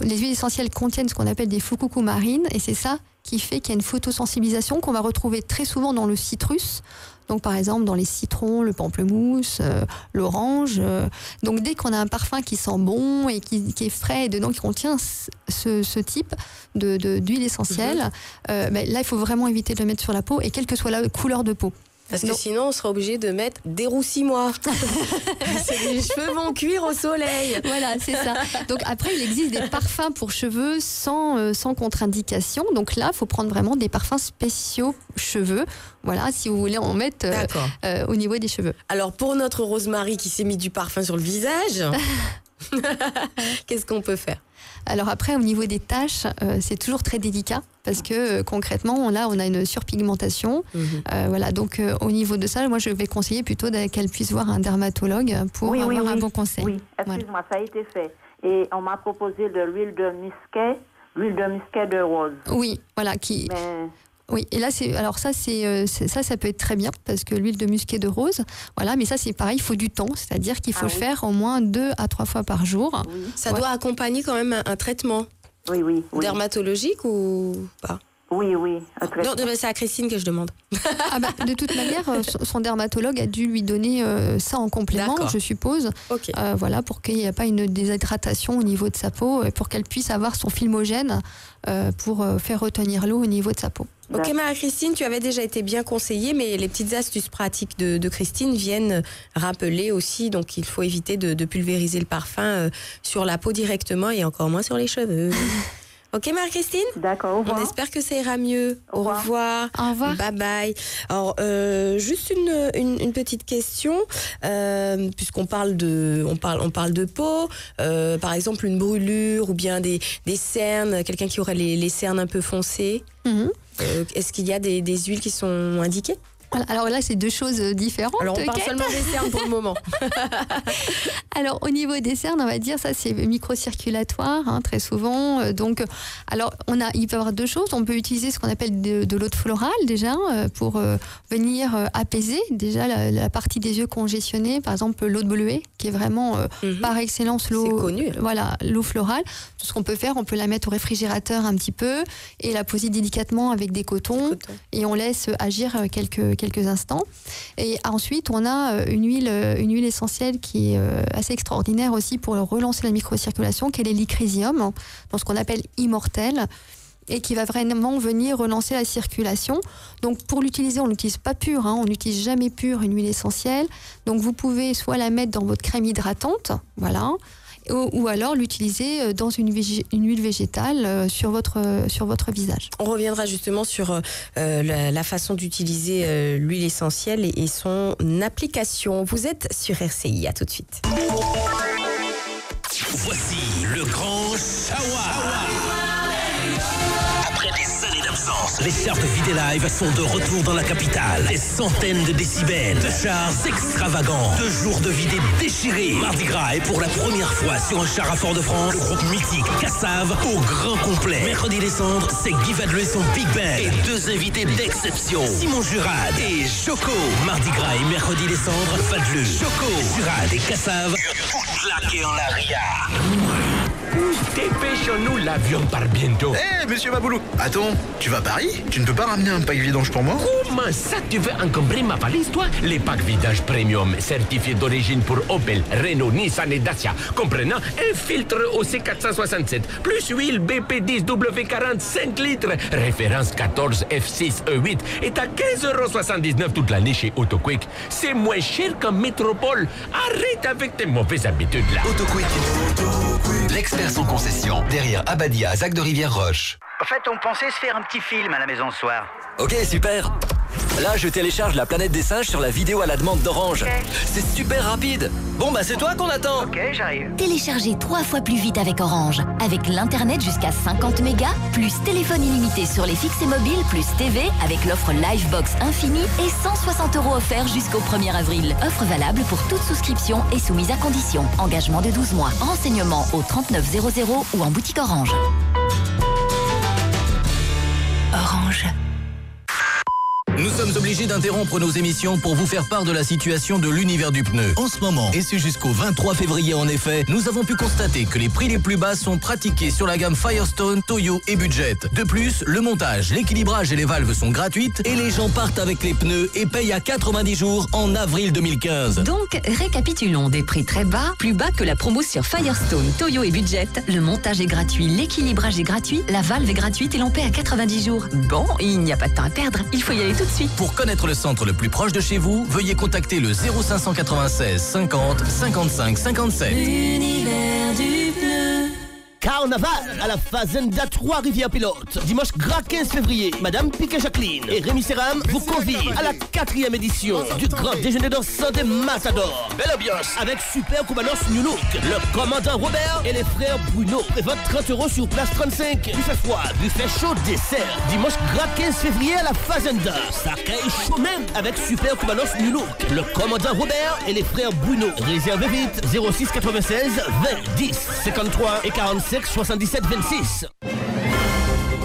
les huiles essentielles contiennent ce qu'on appelle des fukuku marines, et c'est ça qui fait qu'il y a une photosensibilisation qu'on va retrouver très souvent dans le citrus. Donc par exemple dans les citrons, le pamplemousse, l'orange. Donc dès qu'on a un parfum qui sent bon et qui est frais et dedans qui contient ce type d'huile essentielle, là il faut vraiment éviter de le mettre sur la peau et quelle que soit la couleur de peau. Parce que sinon, on sera obligé de mettre déroussis-moi. Les cheveux vont cuire au soleil. Voilà, c'est ça. Donc après, il existe des parfums pour cheveux sans contre-indication. Donc là, il faut prendre vraiment des parfums spéciaux cheveux. Voilà, si vous voulez en mettre au niveau des cheveux. Alors pour notre Rosemary qui s'est mis du parfum sur le visage, qu'est-ce qu'on peut faire? Alors après, au niveau des taches, c'est toujours très délicat parce que concrètement, là, on a une surpigmentation. Voilà, donc au niveau de ça, moi, je vais conseiller plutôt qu'elle puisse voir un dermatologue pour avoir un bon conseil. Oui, excuse-moi, ça a été fait. Et on m'a proposé de l'huile de musquet de rose. Oui, voilà, Oui, et là, ça peut être très bien parce que l'huile de musquet de rose, voilà, mais ça c'est pareil, il faut du temps, c'est-à-dire qu'il faut le faire au moins 2 à 3 fois par jour. Oui. Ça doit accompagner quand même un traitement dermatologique ou pas? Oui, un traitement. Non, c'est à Christine que je demande. De toute manière, son dermatologue a dû lui donner ça en complément, je suppose. Voilà, pour qu'il n'y ait pas une déshydratation au niveau de sa peau, pour qu'elle puisse avoir son filmogène pour faire retenir l'eau au niveau de sa peau. Ok, Marie-Christine, tu avais déjà été bien conseillée, mais les petites astuces pratiques de Christine viennent rappeler aussi, donc il faut éviter de pulvériser le parfum sur la peau directement et encore moins sur les cheveux. Ok, Marie-Christine? D'accord, au revoir. On espère que ça ira mieux. Au revoir. Au revoir. Bye bye. Alors, juste une petite question, puisqu'on parle de peau, par exemple une brûlure ou bien des cernes, quelqu'un qui aurait les cernes un peu foncées. Est-ce qu'il y a des huiles qui sont indiquées? Alors là, c'est 2 choses différentes. Alors, on parle seulement des cernes pour le moment. Alors, au niveau des cernes, on va dire, ça, c'est microcirculatoire, très souvent. Donc, alors, il peut y avoir 2 choses. On peut utiliser ce qu'on appelle de l'eau de florale, déjà, pour venir apaiser, déjà, la partie des yeux congestionnés. Par exemple, l'eau de bleuet, qui est vraiment, par excellence, l'eau... C'est connu. Voilà, l'eau florale. Tout ce qu'on peut faire, on peut la mettre au réfrigérateur un petit peu et la poser délicatement avec des cotons. Et on laisse agir quelques quelques instants. Et ensuite, on a une huile essentielle qui est assez extraordinaire aussi pour relancer la microcirculation, qui est l'hélicrysium, dans ce qu'on appelle immortel, et qui va vraiment venir relancer la circulation. Donc pour l'utiliser, on l'utilise pas pure, on n'utilise jamais pure une huile essentielle. Donc vous pouvez soit la mettre dans votre crème hydratante, voilà, ou alors l'utiliser dans une huile végétale sur votre visage. On reviendra justement sur la façon d'utiliser l'huile essentielle et son application. Vous êtes sur RCI, à tout de suite. Voici le grand Shawa. Après des années d'absence, les charts Vidé Live sont de retour dans la capitale. Des centaines de décibels, de chars extravagants, 2 jours de vidé déchirés. Mardi Gras est pour la première fois sur un char à Fort-de-France. Le groupe mythique Kassav au grand complet. Mercredi décembre, c'est Guy Vadleu et son Big Band. Et 2 invités d'exception, Simon Jurad et Choco. Mardi Gras et mercredi décembre, Vadleu, Choco, Jurad et Kassav. Tout claqué en aria. Dépêchons-nous, l'avion part bientôt. Hé, monsieur Maboulou, attends, tu vas à Paris? Tu ne peux pas ramener un pack vidange pour moi? Comment ça, tu veux encombrer ma valise, toi? Les packs vidange premium, certifiés d'origine pour Opel, Renault, Nissan et Dacia, comprenant un filtre OC467, plus huile BP10 W40 5 litres, référence 14 F6 E8, est à 15,79 € toute l'année chez AutoQuick. C'est moins cher qu'en métropole. Arrête avec tes mauvaises habitudes, là. AutoQuick. L'expert sans concession, derrière Abadia à Zac de Rivière-Roche. En fait, on pensait se faire un petit film à la maison ce soir. Ok, super. Là, je télécharge La Planète des Singes sur la vidéo à la demande d'Orange. C'est super rapide. Bon, bah c'est toi qu'on attend. Ok, j'arrive. Téléchargez 3 fois plus vite avec Orange. Avec l'Internet jusqu'à 50 mégas, plus téléphone illimité sur les fixes et mobiles, plus TV, avec l'offre Livebox Infini et 160 € offerts jusqu'au 1er avril. Offre valable pour toute souscription et soumise à condition. Engagement de 12 mois. Renseignements au 3900 ou en boutique Orange. Orange. Nous sommes obligés d'interrompre nos émissions pour vous faire part de la situation de l'univers du pneu. En ce moment, et c'est jusqu'au 23 février en effet, nous avons pu constater que les prix les plus bas sont pratiqués sur la gamme Firestone, Toyo et Budget. De plus, le montage, l'équilibrage et les valves sont gratuites et les gens partent avec les pneus et payent à 90 jours en avril 2015. Donc, récapitulons, des prix très bas, plus bas que la promo sur Firestone, Toyo et Budget. Le montage est gratuit, l'équilibrage est gratuit, la valve est gratuite et l'on paie à 90 jours. Bon, il n'y a pas de temps à perdre, il faut y aller tout de suite. Pour connaître le centre le plus proche de chez vous, veuillez contacter le 0596 50 55 57. L'univers du pneu. Carnaval à la Fazenda 3-Rivières-Pilote. Dimanche gras 15 février, Madame Piquet-Jacqueline et Rémi Serram vous convient à la 4e édition du grand déjeuner dansant des Matadors. Belle ambiance avec super Cubanos New Look, le commandant Robert et les frères Bruno. Prévote 30 € sur place 35. Buffet froid, buffet chaud, dessert. Dimanche gras 15 février à la Fazenda. Ça caille chaud même avec super Cubanos New Look, le commandant Robert et les frères Bruno. Réservez vite 06 96 20 10 53 et 47 77 26.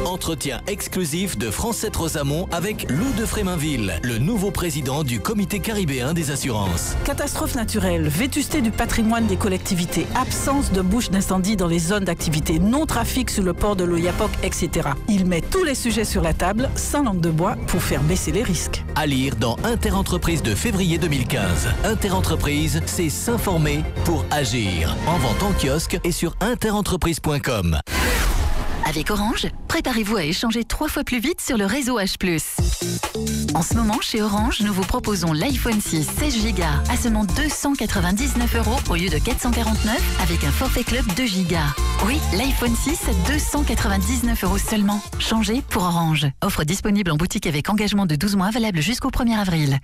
Entretien exclusif de Francette Rosamond avec Lou de Fréminville, le nouveau président du Comité caribéen des assurances. Catastrophe naturelle, vétusté du patrimoine des collectivités, absence de bouches d'incendie dans les zones d'activité, non-trafic sur le port de l'Oyapock, etc. Il met tous les sujets sur la table, sans langue de bois, pour faire baisser les risques. À lire dans Interentreprise de février 2015. Interentreprise, c'est s'informer pour agir. En vente en kiosque et sur interentreprise.com. Avec Orange, préparez-vous à échanger 3 fois plus vite sur le réseau H+. En ce moment, chez Orange, nous vous proposons l'iPhone 6 16 Go à seulement 299 € au lieu de 449 avec un forfait club 2 Go. Oui, l'iPhone 6 à 299 € seulement. Changez pour Orange. Offre disponible en boutique avec engagement de 12 mois valable jusqu'au 1er avril.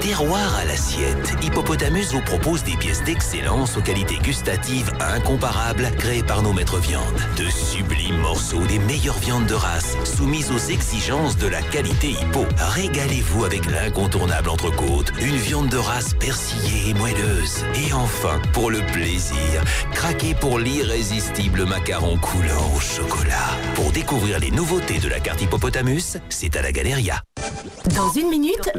Terroir à l'assiette, Hippopotamus vous propose des pièces d'excellence aux qualités gustatives incomparables créées par nos maîtres viandes. De sublimes morceaux des meilleures viandes de race soumises aux exigences de la qualité Hippo. Régalez-vous avec l'incontournable entrecôte, une viande de race persillée et moelleuse. Et enfin, pour le plaisir, craquez pour l'irrésistible macaron coulant au chocolat. Pour découvrir les nouveautés de la carte Hippopotamus, c'est à la Galeria. Dans une minute,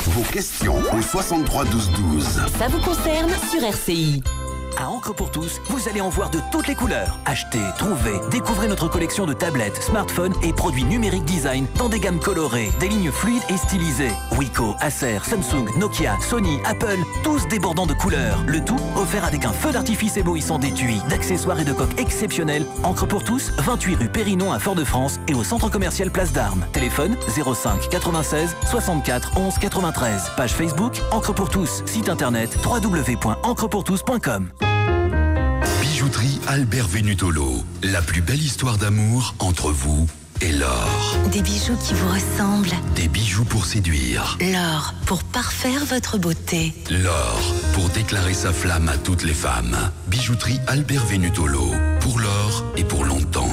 vos questions au 63 12 12. Ça vous concerne sur RCI. À Encre pour tous, vous allez en voir de toutes les couleurs. Achetez, trouvez, découvrez notre collection de tablettes, smartphones et produits numériques design dans des gammes colorées, des lignes fluides et stylisées. Wiko, Acer, Samsung, Nokia, Sony, Apple, tous débordants de couleurs. Le tout offert avec un feu d'artifice éblouissant d'étuis, d'accessoires et de coques exceptionnels. Encre pour tous, 28 rue Périnon à Fort-de-France et au centre commercial Place d'Armes. Téléphone 05 96 64 11 93. Page Facebook Encre pour tous. Site internet www.encrepourtous.com. Bijouterie Albert Venutolo. La plus belle histoire d'amour entre vous et l'or. Des bijoux qui vous ressemblent. Des bijoux pour séduire. L'or pour parfaire votre beauté. L'or pour déclarer sa flamme à toutes les femmes. Bijouterie Albert Venutolo. Pour l'or et pour longtemps.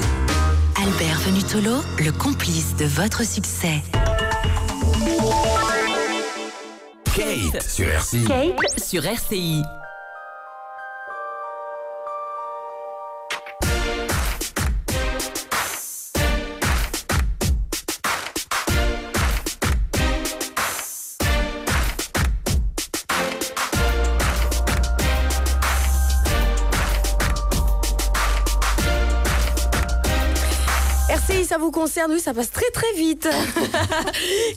Albert Venutolo, le complice de votre succès. Kate sur RCI. Kate sur RCI. Ça vous concerne, oui, ça passe très très vite.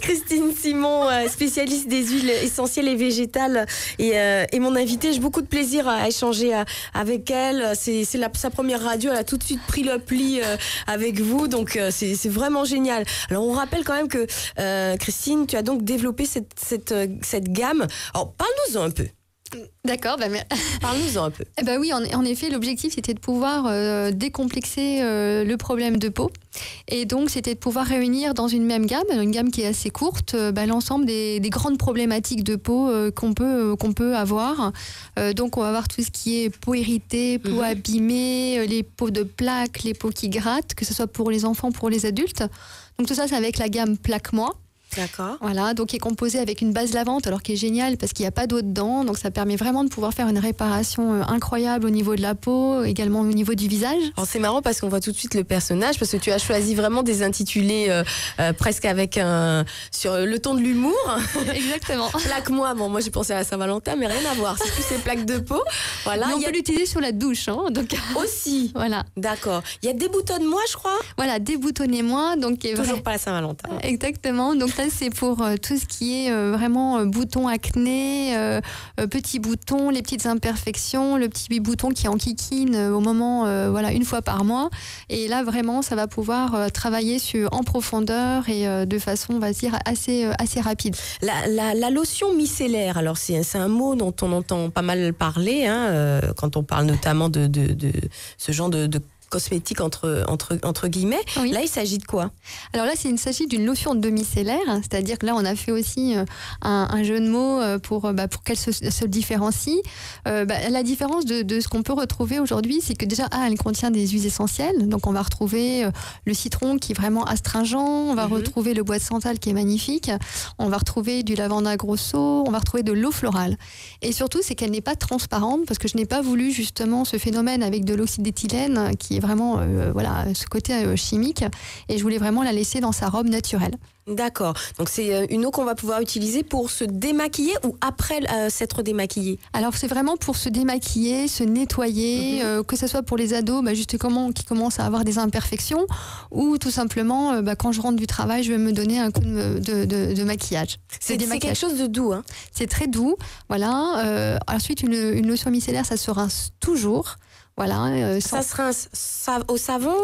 Christine Simon, spécialiste des huiles essentielles et végétales, et mon invitée. J'ai beaucoup de plaisir à échanger avec elle. C'est sa première radio, elle a tout de suite pris le pli avec vous, donc c'est vraiment génial. Alors on rappelle quand même que Christine, tu as donc développé cette gamme. Alors parle-nous-en un peu. D'accord, parle-nous-en un peu. Oui, en effet, l'objectif c'était de pouvoir décomplexer le problème de peau, et donc c'était de pouvoir réunir dans une même gamme, une gamme qui est assez courte, l'ensemble des grandes problématiques de peau qu'on peut avoir. Donc on va avoir tout ce qui est peau irritée, peau abîmée, les peaux de plaques, les peaux qui grattent, que ce soit pour les enfants, pour les adultes. Donc tout ça, c'est avec la gamme Plaque-moi. D'accord. Voilà, donc qui est composé avec une base lavante, alors qui est géniale parce qu'il n'y a pas d'eau dedans, donc ça permet vraiment de pouvoir faire une réparation incroyable au niveau de la peau, également au niveau du visage. Alors c'est marrant parce qu'on voit tout de suite le personnage, parce que tu as choisi vraiment des intitulés presque avec sur le ton de l'humour. Exactement. Plaque-moi, moi j'ai pensé à Saint-Valentin, mais rien à voir, c'est plus ces plaques de peau. Voilà. Mais on peut l'utiliser sur la douche, donc aussi. Voilà. D'accord. Il y a Déboutonne-moi, je crois. Voilà, Déboutonnez-moi, donc toujours pas la Saint-Valentin. Exactement. Donc là, c'est pour tout ce qui est vraiment boutons acné, petits boutons, les petites imperfections, le petit bouton qui enquiquine au moment, une fois par mois. Et là, vraiment, ça va pouvoir travailler en profondeur et de façon, on va dire, assez rapide. La lotion micellaire, alors c'est un mot dont on entend pas mal parler, quand on parle notamment de ce genre de cosmétique entre guillemets. Oui. Là, il s'agit de quoi? Alors là, il s'agit d'une lotion demi-cellaire, c'est-à-dire que là, on a fait aussi un jeu de mots pour qu'elle se différencie. La différence de ce qu'on peut retrouver aujourd'hui, c'est que déjà, elle contient des huiles essentielles. Donc, on va retrouver le citron qui est vraiment astringent, on va retrouver le bois de santal qui est magnifique, on va retrouver du lavanda grosso, on va retrouver de l'eau florale. Et surtout, c'est qu'elle n'est pas transparente, parce que je n'ai pas voulu justement ce phénomène avec de l'oxyde d'éthylène qui est vraiment ce côté chimique, et je voulais vraiment la laisser dans sa robe naturelle. D'accord. Donc c'est une eau qu'on va pouvoir utiliser pour se démaquiller ou après s'être démaquillé? Alors c'est vraiment pour se démaquiller, se nettoyer, que ce soit pour les ados justement qui commencent à avoir des imperfections, ou tout simplement quand je rentre du travail, je vais me donner un coup de maquillage. C'est quelque chose de doux. C'est très doux. Voilà. Ensuite, une lotion micellaire, ça se rince toujours. Voilà, ça se rince au savon?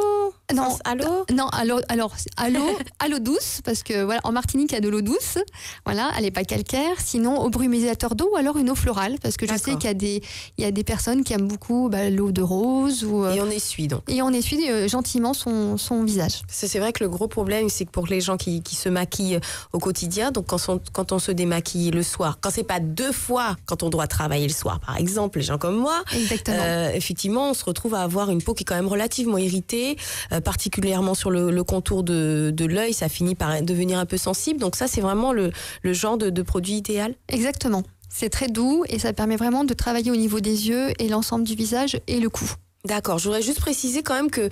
Non, à l'eau? Non, à l'eau douce, parce que en Martinique, il y a de l'eau douce. Voilà, elle n'est pas calcaire. Sinon, au brumisateur d'eau, ou alors une eau florale, parce que je sais qu'il y a des personnes qui aiment beaucoup l'eau de rose. Et on essuie donc. Et on essuie gentiment son visage. C'est vrai que le gros problème, c'est que pour les gens qui se maquillent au quotidien, donc quand on se démaquille le soir, quand c'est pas 2 fois, quand on doit travailler le soir, par exemple, les gens comme moi, effectivement, on se retrouve à avoir une peau qui est quand même relativement irritée, particulièrement sur le contour de l'œil, ça finit par devenir un peu sensible. Donc ça, c'est vraiment le genre de produit idéal? Exactement. C'est très doux et ça permet vraiment de travailler au niveau des yeux et l'ensemble du visage et le cou. D'accord, je voudrais juste préciser quand même que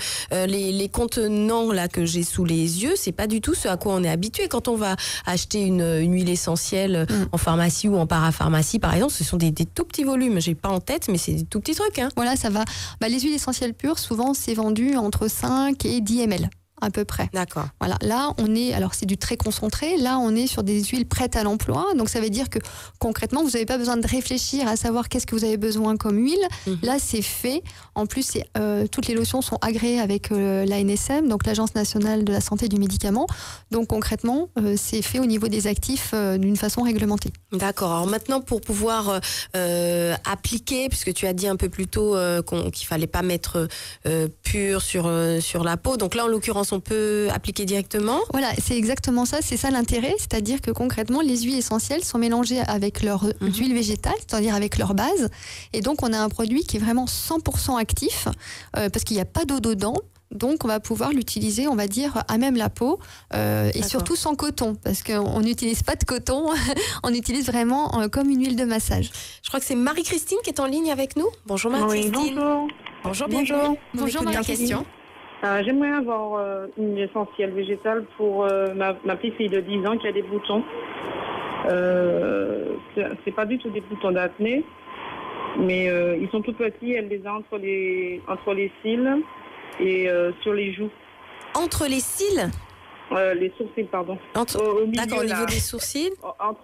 les contenants là que j'ai sous les yeux, c'est pas du tout ce à quoi on est habitué quand on va acheter une huile essentielle en pharmacie ou en parapharmacie par exemple. Ce sont des tout petits volumes, j'ai pas en tête, mais c'est des tout petits trucs. Voilà, ça va. Les huiles essentielles pures, souvent c'est vendu entre 5 et 10 ml. À peu près. D'accord. Voilà. Là, on est, alors c'est du très concentré. Là, on est sur des huiles prêtes à l'emploi. Donc, ça veut dire que concrètement, vous n'avez pas besoin de réfléchir à savoir qu'est-ce que vous avez besoin comme huile. Là, c'est fait. En plus, toutes les lotions sont agréées avec l'ANSM, donc l'Agence nationale de la santé du médicament. Donc, concrètement, c'est fait au niveau des actifs d'une façon réglementée. D'accord. Alors maintenant, pour pouvoir appliquer, puisque tu as dit un peu plus tôt qu'il fallait pas mettre pur sur la peau. Donc là, en l'occurrence, on peut appliquer directement. Voilà, c'est exactement ça, c'est ça l'intérêt, c'est-à-dire que concrètement, les huiles essentielles sont mélangées avec leurs huiles végétales, c'est-à-dire avec leur base, et donc on a un produit qui est vraiment 100% actif, parce qu'il n'y a pas d'eau dedans. Donc, on va pouvoir l'utiliser, on va dire, à même la peau, et surtout sans coton, parce qu'on n'utilise pas de coton, on utilise vraiment comme une huile de massage. Je crois que c'est Marie-Christine qui est en ligne avec nous. Bonjour Marie-Christine. Oui, bonjour. Bonjour, bienvenue. Bonjour Marie-Christine. J'aimerais avoir une essentielle végétale pour ma petite fille de 10 ans qui a des boutons. C'est pas du tout des boutons d'acné, mais ils sont tout petits. Elle les a entre les cils et sur les joues. Entre les cils? Les sourcils, pardon. D'accord, au niveau des sourcils?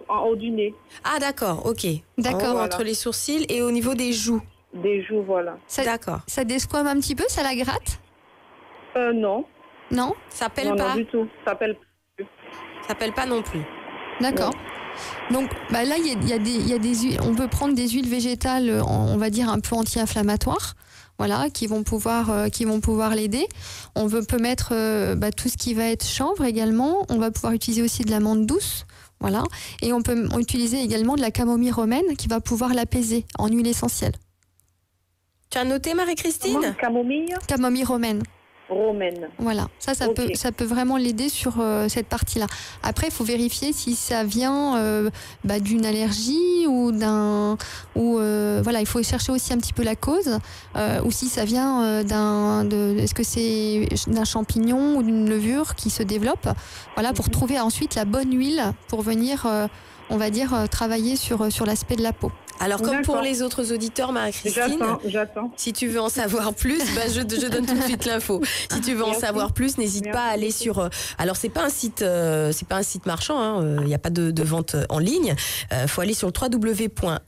En haut du nez. Ah d'accord, ok. D'accord. Voilà. Entre les sourcils et au niveau des joues? Des joues, voilà. D'accord. Ça desquame un petit peu, ça la gratte? Non. Non? Ça pèle pas? Non, du tout. Ça pèle plus. Ça pèle pas non plus. D'accord. Donc là, il y a des huiles. On peut prendre des huiles végétales, on va dire un peu anti-inflammatoires, voilà, qui vont pouvoir l'aider. On peut mettre tout ce qui va être chanvre également. On va pouvoir utiliser aussi de la menthe douce, voilà. Et on peut utiliser également de la camomille romaine qui va pouvoir l'apaiser en huile essentielle. Tu as noté, Marie-Christine? Camomille romaine. Romaine. Voilà, ça peut vraiment l'aider sur cette partie-là. Après, il faut vérifier si ça vient d'une allergie ou voilà, il faut chercher aussi un petit peu la cause, ou si ça vient est-ce que c'est d'un champignon ou d'une levure qui se développe, voilà, pour trouver ensuite la bonne huile pour venir, on va dire, travailler sur l'aspect de la peau. Alors, comme pour les autres auditeurs, Marie-Christine, j'attends. Si tu veux en savoir plus, je donne tout de suite l'info. Si tu veux en savoir plus, n'hésite pas à aller sur. Alors, c'est pas un site marchand. Il n'y a pas de vente en ligne. Faut aller sur le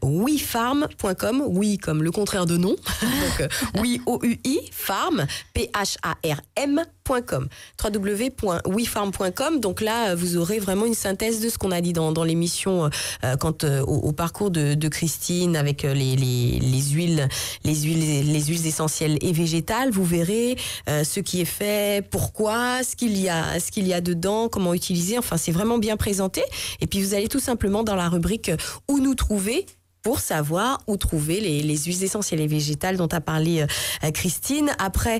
www.wifarm.com. Oui, comme le contraire de non. Donc, oui, O-U-I, farm, P-H-A-R-M.com. www.wifarm.com. Donc là, vous aurez vraiment une synthèse de ce qu'on a dit dans l'émission au parcours de Christine avec les huiles essentielles et végétales. Vous verrez ce qui est fait, pourquoi, ce qu'il y a dedans, comment utiliser. Enfin, c'est vraiment bien présenté. Et puis vous allez tout simplement dans la rubrique où nous trouver, pour savoir où trouver les huiles essentielles et végétales dont a parlé Christine. Après,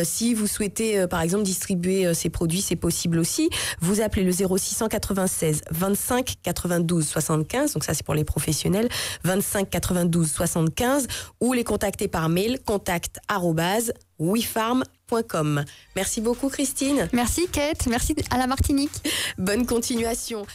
si vous souhaitez, par exemple, distribuer ces produits, c'est possible aussi. Vous appelez le 0696 25 92 75, donc ça c'est pour les professionnels, 25 92 75, ou les contacter par mail, contact@wifarm.com. Merci beaucoup Christine. Merci Kate, merci à la Martinique. Bonne continuation.